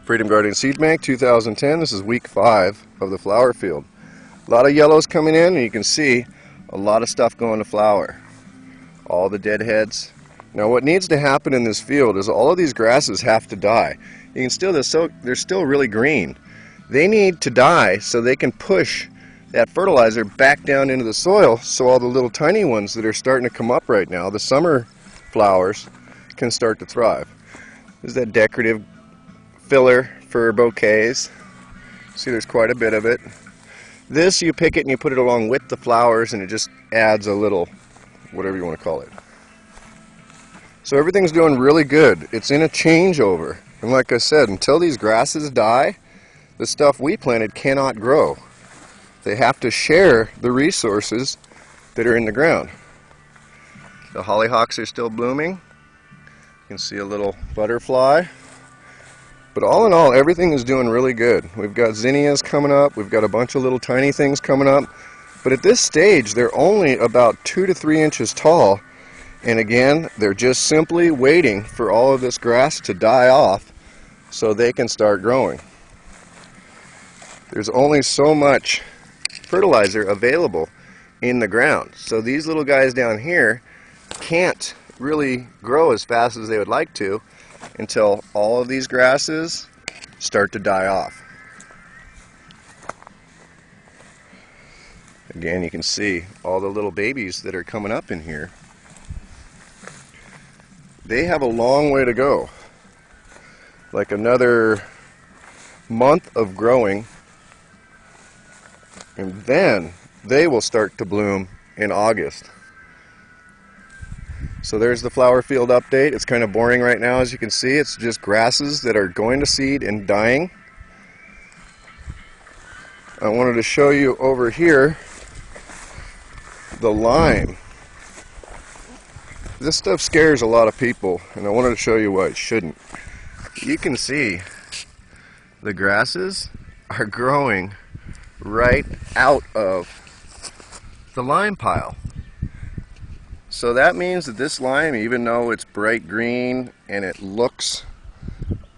Freedom Garden Seed Bank 2010. This is week 5 of the flower field. A lot of yellows coming in, and you can see a lot of stuff going to flower. All the deadheads. Now what needs to happen in this field is all of these grasses have to die. You can still, they're still really green. They need to die so they can push that fertilizer back down into the soil, so all the little tiny ones that are starting to come up right now, the summer flowers, can start to thrive. This is that decorative filler for bouquets. See, there's quite a bit of it. This, you pick it and you put it along with the flowers, and it just adds a little, whatever you want to call it. So everything's doing really good. It's in a changeover. And like I said, until these grasses die, the stuff we planted cannot grow. They have to share the resources that are in the ground. The hollyhocks are still blooming. You can see a little butterfly. But all in all, everything is doing really good. We've got zinnias coming up. We've got a bunch of little tiny things coming up. But at this stage, they're only about 2 to 3 inches tall. And again, they're just simply waiting for all of this grass to die off so they can start growing. There's only so much fertilizer available in the ground. So these little guys down here can't really grow as fast as they would like to until all of these grasses start to die off. Again, you can see all the little babies that are coming up in here. They have a long way to go, like another month of growing, and then they will start to bloom in August. So there's the flower field update. It's kind of boring right now, as you can see. It's just grasses that are going to seed and dying. I wanted to show you over here the lime. This stuff scares a lot of people, and I wanted to show you why it shouldn't. You can see the grasses are growing right out of the lime pile. So that means that this lime, even though it's bright green and it looks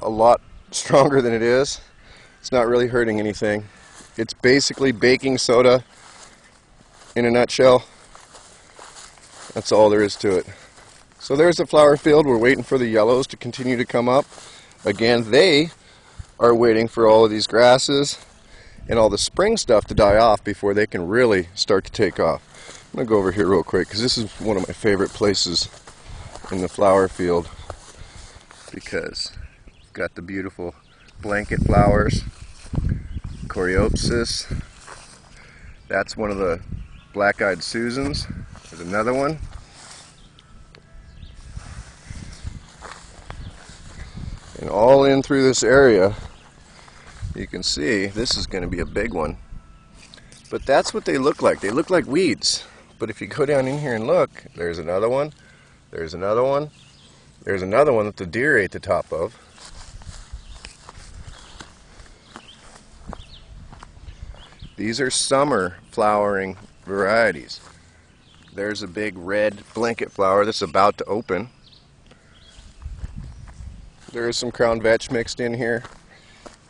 a lot stronger than it is, it's not really hurting anything. It's basically baking soda in a nutshell. That's all there is to it. So there's the flower field. We're waiting for the yellows to continue to come up. Again, they are waiting for all of these grasses and all the spring stuff to die off before they can really start to take off. I'm going to go over here real quick because this is one of my favorite places in the flower field, because we've got the beautiful blanket flowers, Coreopsis. That's one of the black-eyed Susans. There's another one. And all in through this area, you can see this is going to be a big one. But that's what they look like. They look like weeds. But if you go down in here and look, there's another one, there's another one, there's another one that the deer ate the top of. These are summer flowering varieties. There's a big red blanket flower that's about to open. There is some crown vetch mixed in here.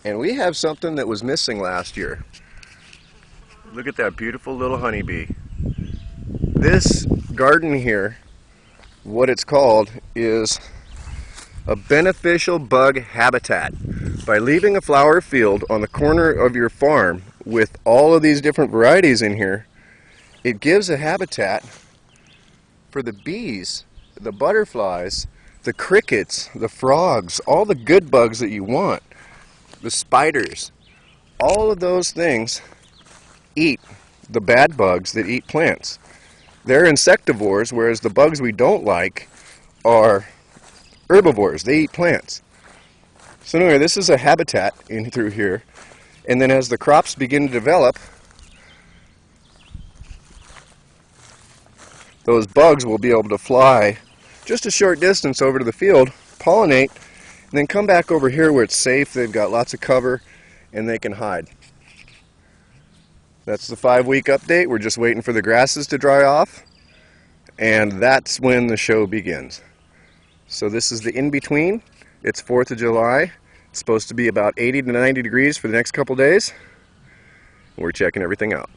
And we have something that was missing last year. Look at that beautiful little honeybee. This garden here, what it's called is a beneficial bug habitat. By leaving a flower field on the corner of your farm with all of these different varieties in here, it gives a habitat for the bees, the butterflies, the crickets, the frogs, all the good bugs that you want, the spiders. All of those things eat the bad bugs that eat plants. They're insectivores, whereas the bugs we don't like are herbivores. They eat plants. So anyway, this is a habitat in through here. And then as the crops begin to develop, those bugs will be able to fly just a short distance over to the field, pollinate, and then come back over here where it's safe. They've got lots of cover and they can hide. That's the 5-week update. We're just waiting for the grasses to dry off, and that's when the show begins. So this is the in-between. It's 4th of July, It's supposed to be about 80 to 90 degrees for the next couple days. We're checking everything out.